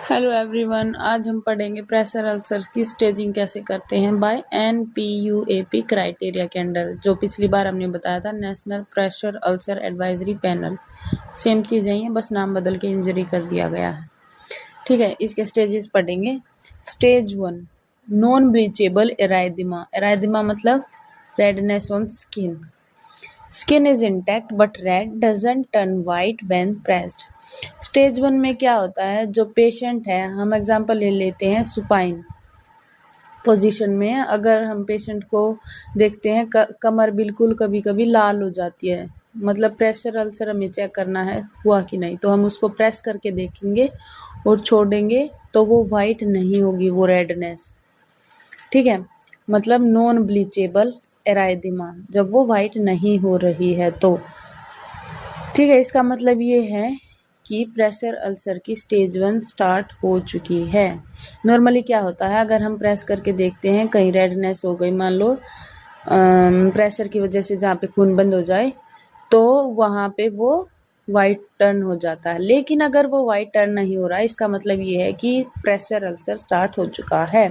Hello everyone, आज हम पढ़ेंगे प्रेशर अल्सर्स की स्टेजिंग कैसे करते हैं बाय एनपीयूएपी क्राइटेरिया के अंडर। जो पिछली बार हमने बताया था, national pressure ulcer advisory panel. Same चीज़ है, बस नाम बदल के इंजरी कर दिया गया है। ठीक है, इसके स्टेजेस पढ़ेंगे। Stage 1, non ब्लीचेबल एराइदिमा। एराइदिमा मतलब redness on skin. Skin is intact but red doesn't turn white when pressed. Stage 1 में क्या होता है, जो पेशेंट है, हम एग्जांपल ले लेते हैं सुपाइन पोजीशन में। अगर हम पेशेंट को देखते हैं कमर बिल्कुल कभी कभी लाल हो जाती है, मतलब प्रेशर अल्सर हमें चेक करना है हुआ कि नहीं, तो हम उसको प्रेस करके देखेंगे और छोड़ेंगे तो वो वाइट नहीं होगी, वो रेडनेस। ठीक है, मतलब नॉन ब्लीचेबल एराइदिमा, जब वो वाइट नहीं हो रही है तो। ठीक है, इसका मतलब ये है कि प्रेशर अल्सर की स्टेज 1 स्टार्ट हो चुकी है। नॉर्मली क्या होता है, अगर हम प्रेस करके देखते हैं कहीं रेडनेस हो गई, मान लो प्रेशर की वजह से जहाँ पे खून बंद हो जाए, तो वहाँ पे वो वाइट टर्न हो जाता है। लेकिन अगर वो वाइट टर्न नहीं हो रहा है, इसका मतलब ये है कि प्रेशर अल्सर स्टार्ट हो चुका है।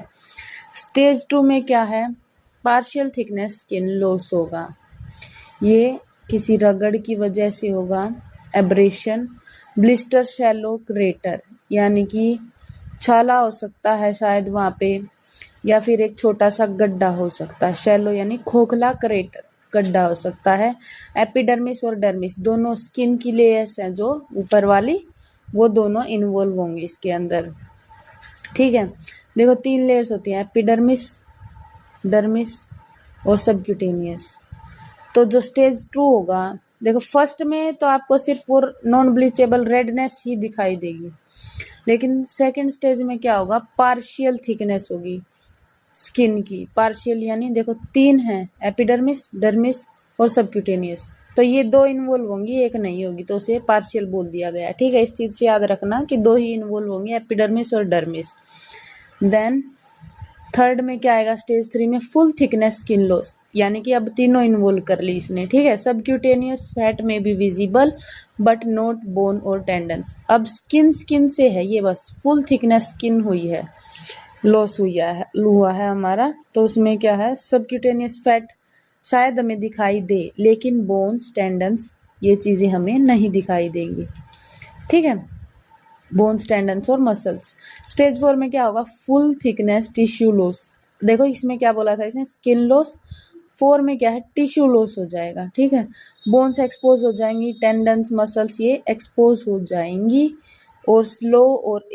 स्टेज 2 में क्या है, पार्शियल थिकनेस स्किन लॉस होगा। ये किसी रगड़ की वजह से होगा, एब्रेशन, ब्लिस्टर, शैलो क्रेटर, यानी कि छाला हो सकता है शायद वहाँ पे, या फिर एक छोटा सा गड्ढा हो सकता है। शैलो यानी खोखला, क्रेटर गड्ढा हो सकता है। एपिडर्मिस और डर्मिस दोनों स्किन की लेयर्स हैं जो ऊपर वाली, वो दोनों इन्वॉल्व होंगे इसके अंदर। ठीक है, देखो 3 लेयर्स होती हैं, एपिडर्मिस, डर्मिस और सबक्यूटेनियस। तो जो स्टेज 2 होगा, देखो फर्स्ट में तो आपको सिर्फ वो नॉन ब्लीचेबल रेडनेस ही दिखाई देगी, लेकिन सेकंड स्टेज में क्या होगा, पार्शियल थिकनेस होगी स्किन की। पार्शियल यानी देखो 3 है, एपिडर्मिस, डर्मिस और सबक्यूटेनियस, तो ये 2 इन्वॉल्व होंगी, एक नहीं होगी, तो उसे पार्शियल बोल दिया गया। ठीक है, इस चीज से याद रखना कि 2 ही इन्वॉल्व होंगे, एपिडर्मिस और डर्मिस। देन थर्ड में क्या आएगा, स्टेज 3 में फुल थिकनेस स्किन लॉस, यानी कि अब तीनों इन्वॉल्व कर ली इसने। ठीक है, सबक्यूटेनियस फैट में be visible but not bone और टेंडन्स। अब स्किन से है ये, बस फुल थिकनेस स्किन हुई है, लॉस हुआ है हमारा, तो उसमें क्या है, सबक्यूटेनियस फैट शायद हमें दिखाई दे, लेकिन बोन्स, टेंडन्स, ये चीजें हमें नहीं दिखाई देंगी। ठीक है, बोन्स, टेंडन्स और मसल्स। स्टेज 4 में क्या होगा, फुल थिकनेस टिश्यू लॉस। देखो इसमें क्या बोला था इसने, स्किन लॉस। 4 में क्या है, टिश्यू लॉस हो जाएगा। ठीक है, बोन्स एक्सपोज हो जाएंगी, टेंडन्स, मसल्स ये एक्सपोज हो जाएंगी, और स्लो और